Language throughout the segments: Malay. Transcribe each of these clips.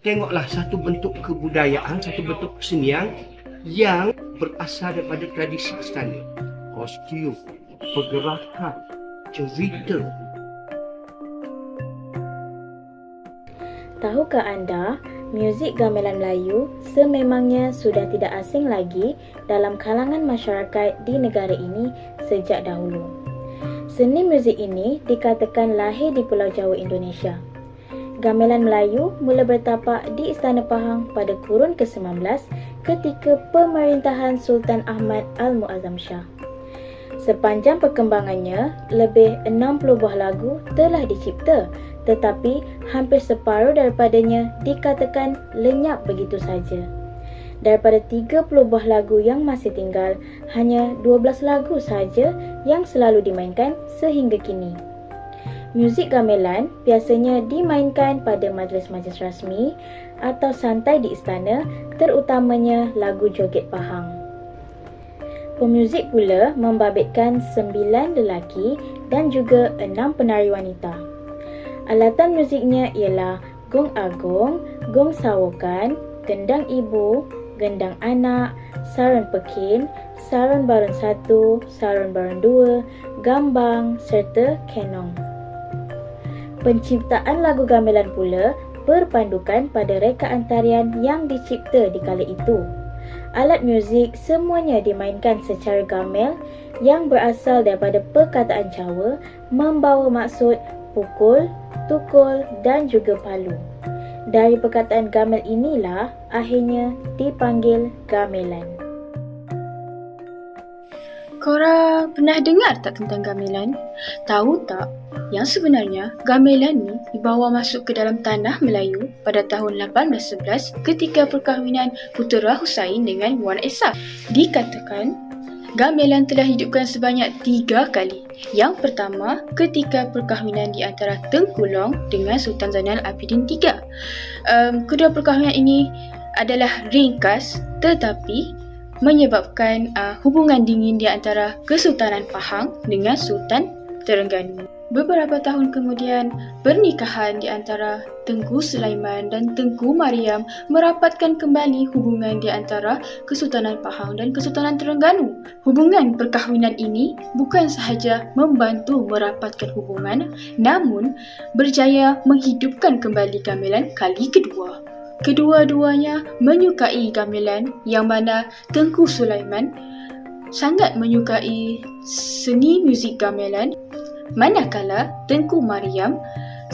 tengoklah satu bentuk kebudayaan, satu bentuk kesenian yang berasal daripada tradisi istana. Kostum, pergerakan, cerita. Tahukah anda, muzik gamelan Melayu sememangnya sudah tidak asing lagi dalam kalangan masyarakat di negara ini sejak dahulu. Seni muzik ini dikatakan lahir di Pulau Jawa, Indonesia. Gamelan Melayu mula bertapak di Istana Pahang pada kurun ke-19 ketika pemerintahan Sultan Ahmad Al-Muazzam Shah. Sepanjang perkembangannya, lebih 60 buah lagu telah dicipta, tetapi hampir separuh daripadanya dikatakan lenyap begitu saja. Daripada 30 buah lagu yang masih tinggal, hanya 12 lagu saja yang selalu dimainkan sehingga kini. Muzik gamelan biasanya dimainkan pada majlis-majlis rasmi atau santai di istana, terutamanya lagu joget Pahang. Pemuzik pula membabitkan 9 lelaki dan juga 6 penari wanita. Alatan muziknya ialah gong agung, gong sawokan, gendang ibu, gendang anak, saron pekin, saron baron 1, saron baron 2, gambang serta kenong. Penciptaan lagu gamelan pula berpandukan pada rekaan tarian yang dicipta di kala itu. Alat muzik semuanya dimainkan secara gamel yang berasal daripada perkataan Jawa membawa maksud pukul, tukul dan juga palu. Dari perkataan gamel inilah akhirnya dipanggil gamelan. Korang pernah dengar tak tentang gamelan? Tahu tak yang sebenarnya gamelan ni dibawa masuk ke dalam tanah Melayu pada tahun 1811 ketika perkahwinan putera Husain dengan Wan Esa. Dikatakan gamelan telah hidupkan sebanyak 3 kali. Yang pertama ketika perkahwinan di antara Tengku Long dengan Sultan Zainal Abidin III. Kedua perkahwinan ini adalah ringkas tetapi menyebabkan hubungan dingin di antara Kesultanan Pahang dengan Sultan Terengganu. Beberapa tahun kemudian, pernikahan di antara Tengku Sulaiman dan Tengku Mariam merapatkan kembali hubungan di antara Kesultanan Pahang dan Kesultanan Terengganu. Hubungan perkahwinan ini bukan sahaja membantu merapatkan hubungan, namun berjaya menghidupkan kembali gamelan kali kedua. Kedua-duanya menyukai gamelan, yang mana Tengku Sulaiman sangat menyukai seni muzik gamelan, manakala Tengku Mariam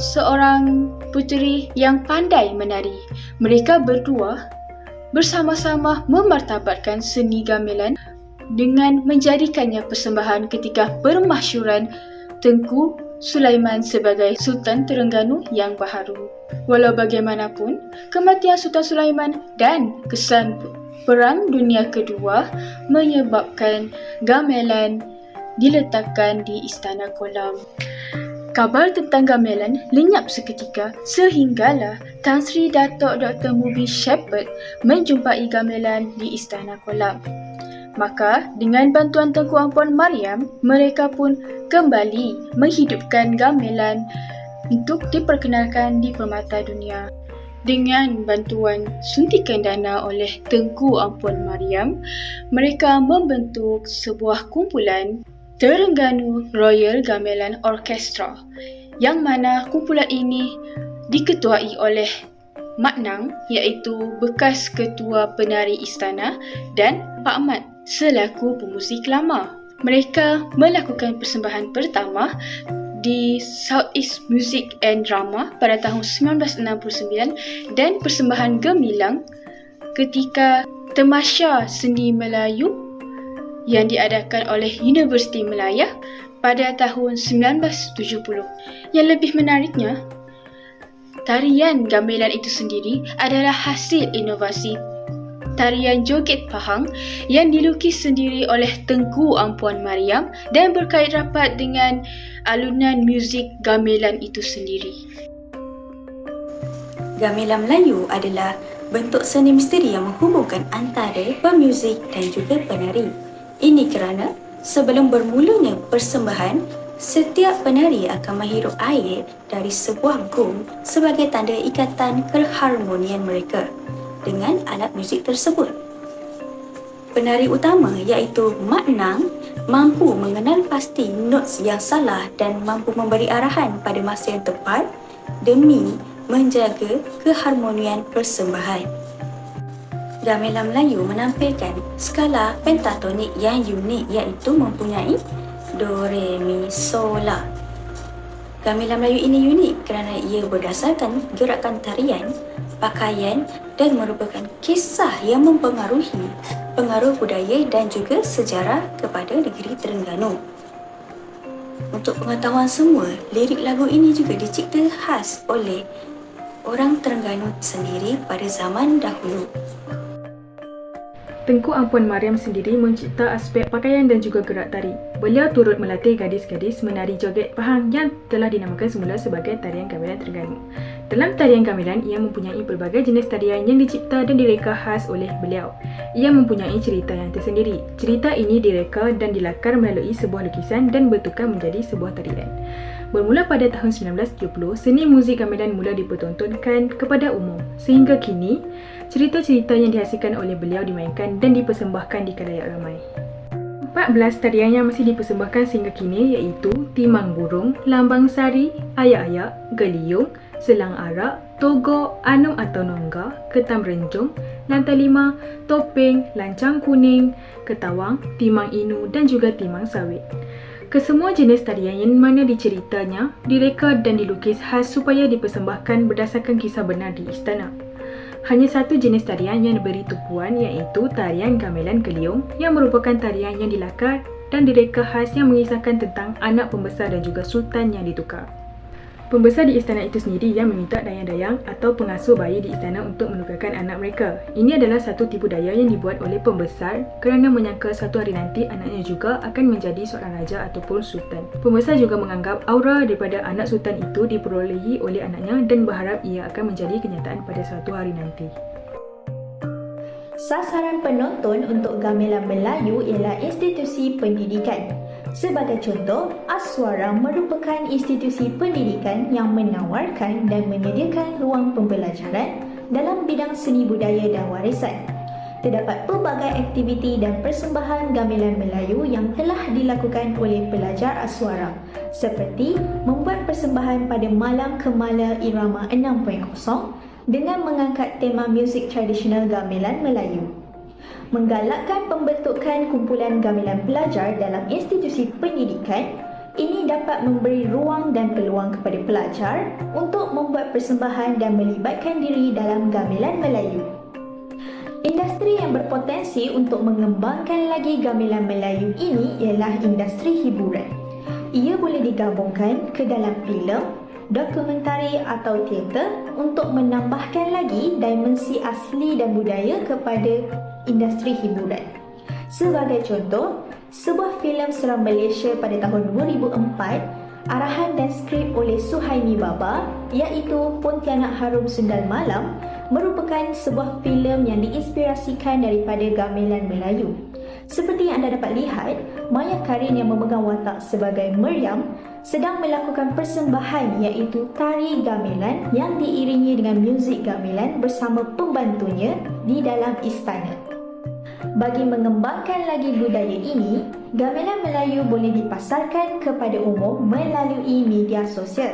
seorang puteri yang pandai menari. Mereka berdua bersama-sama memartabatkan seni gamelan dengan menjadikannya persembahan ketika permasyhuran Tengku Sulaiman sebagai Sultan Terengganu yang baharu. Walau bagaimanapun, kematian Sultan Sulaiman dan kesan Perang Dunia Kedua menyebabkan gamelan diletakkan di Istana Kolam. Kabar tentang gamelan lenyap seketika sehinggalah Tan Sri Datuk Dr. Mubin Shepherd menjumpai gamelan di Istana Kolam. Maka dengan bantuan Tengku Ampuan Mariam, mereka pun kembali menghidupkan gamelan untuk diperkenalkan di permata dunia. Dengan bantuan suntikan dana oleh Tengku Ampuan Mariam, mereka membentuk sebuah kumpulan Terengganu Royal Gamelan Orchestra, yang mana kumpulan ini diketuai oleh Mak Nang, iaitu bekas ketua penari istana, dan Pak Mat selaku pemuzik lama. Mereka melakukan persembahan pertama di Southeast Music and Drama pada tahun 1969 dan persembahan gemilang ketika Tamasya Seni Melayu yang diadakan oleh Universiti Melaya pada tahun 1970. Yang lebih menariknya, tarian gamelan itu sendiri adalah hasil inovasi tarian joget Pahang yang dilukis sendiri oleh Tengku Ampuan Mariam dan berkait rapat dengan alunan muzik gamelan itu sendiri. Gamelan Melayu adalah bentuk seni misteri yang menghubungkan antara pemuzik dan juga penari. Ini kerana sebelum bermulanya persembahan, Setiap penari akan menghirup air dari sebuah gong sebagai tanda ikatan keharmonian mereka dengan alat muzik tersebut. Penari utama iaitu Mak Nang mampu mengenal pasti notes yang salah dan mampu memberi arahan pada masa yang tepat demi menjaga keharmonian persembahan. Gamelan Melayu menampilkan skala pentatonik yang unik iaitu mempunyai Do, Re, Mi, So, La. Gamelan Melayu ini unik kerana ia berdasarkan gerakan tarian, pakaian dan merupakan kisah yang mempengaruhi pengaruh budaya dan juga sejarah kepada negeri Terengganu. Untuk pengetahuan semua, lirik lagu ini juga dicipta khas oleh orang Terengganu sendiri pada zaman dahulu. Tengku Ampuan Mariam sendiri mencipta aspek pakaian dan juga gerak tari. Beliau turut melatih gadis-gadis menari joget Pahang yang telah dinamakan semula sebagai tarian gamelan Terengganu. Dalam tarian gamelan, ia mempunyai pelbagai jenis tarian yang dicipta dan direka khas oleh beliau. Ia mempunyai cerita yang tersendiri. Cerita ini direka dan dilakar melalui sebuah lukisan dan bertukar menjadi sebuah tarian. Bermula pada tahun 1970, seni muzik gamelan mula dipertontonkan kepada umum. Sehingga kini, cerita-cerita yang dihasilkan oleh beliau dimainkan dan dipersembahkan di khalayak ramai. 14 tarian yang masih dipersembahkan sehingga kini iaitu Timang Burung, Lambang Sari, Ayak-ayak, Geliung, Selang Arak, Togok, Anum atau Nongga, Ketam Renjong, Lantai Lima, Topeng, Lancang Kuning, Ketawang, Timang Inu dan juga Timang Sawit. Kesemua jenis tarian yang mana diceritanya, direka dan dilukis khas supaya dipersembahkan berdasarkan kisah benar di istana. Hanya satu jenis tarian yang diberi tumpuan iaitu tarian gamelan Geliung yang merupakan tarian yang dilakar dan direka khas yang mengisahkan tentang anak pembesar dan juga sultan yang ditukar. Pembesar di istana itu sendiri yang meminta dayang-dayang atau pengasuh bayi di istana untuk menukarkan anak mereka. Ini adalah satu tipu daya yang dibuat oleh pembesar kerana menyangka suatu hari nanti anaknya juga akan menjadi seorang raja ataupun sultan. Pembesar juga menganggap aura daripada anak sultan itu diperolehi oleh anaknya dan berharap ia akan menjadi kenyataan pada suatu hari nanti. Sasaran penonton untuk gamelan Melayu ialah institusi pendidikan. Sebagai contoh, Aswara merupakan institusi pendidikan yang menawarkan dan menyediakan ruang pembelajaran dalam bidang seni budaya dan warisan. Terdapat pelbagai aktiviti dan persembahan gamelan Melayu yang telah dilakukan oleh pelajar Aswara, seperti membuat persembahan pada Malam Kemala Irama 6.0 dengan mengangkat tema muzik tradisional gamelan Melayu. Menggalakkan pembentukan kumpulan gamelan pelajar dalam institusi pendidikan, ini dapat memberi ruang dan peluang kepada pelajar untuk membuat persembahan dan melibatkan diri dalam gamelan Melayu. Industri yang berpotensi untuk mengembangkan lagi gamelan Melayu ini ialah industri hiburan. Ia boleh digabungkan ke dalam filem, dokumentari atau teater untuk menambahkan lagi dimensi asli dan budaya kepada industri hiburan. Sebagai contoh, sebuah filem seram Malaysia pada tahun 2004, arahan dan skrip oleh Suhaimi Baba iaitu Pontianak Harum Sundal Malam merupakan sebuah filem yang diinspirasikan daripada gamelan Melayu. Seperti yang anda dapat lihat, Maya Karin yang memegang watak sebagai Meriam sedang melakukan persembahan iaitu tari gamelan yang diiringi dengan muzik gamelan bersama pembantunya di dalam istana. Bagi mengembangkan lagi budaya ini, gamelan Melayu boleh dipasarkan kepada umum melalui media sosial.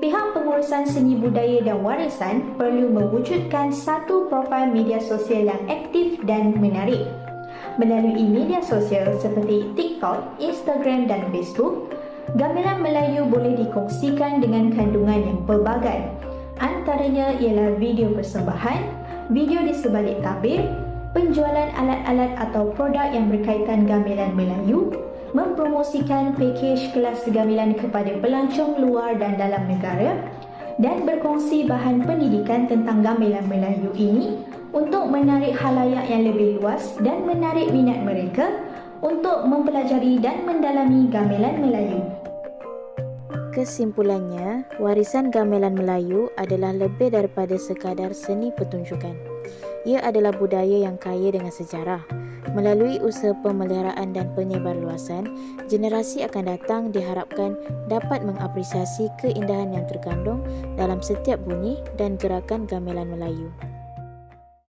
Pihak pengurusan seni budaya dan warisan perlu mewujudkan satu profil media sosial yang aktif dan menarik. Melalui media sosial seperti TikTok, Instagram dan Facebook, gamelan Melayu boleh dikongsikan dengan kandungan yang pelbagai. Antaranya ialah video persembahan, video di sebalik tabir, penjualan alat-alat atau produk yang berkaitan gamelan Melayu, mempromosikan pakej kelas gamelan kepada pelancong luar dan dalam negara, dan berkongsi bahan pendidikan tentang gamelan Melayu ini untuk menarik khalayak yang lebih luas dan menarik minat mereka untuk mempelajari dan mendalami gamelan Melayu. Kesimpulannya, warisan gamelan Melayu adalah lebih daripada sekadar seni pertunjukan. Ia adalah budaya yang kaya dengan sejarah, Melalui usaha pemeliharaan dan penyebarluasan, generasi akan datang diharapkan dapat mengapresiasi keindahan yang terkandung dalam setiap bunyi dan gerakan gamelan Melayu.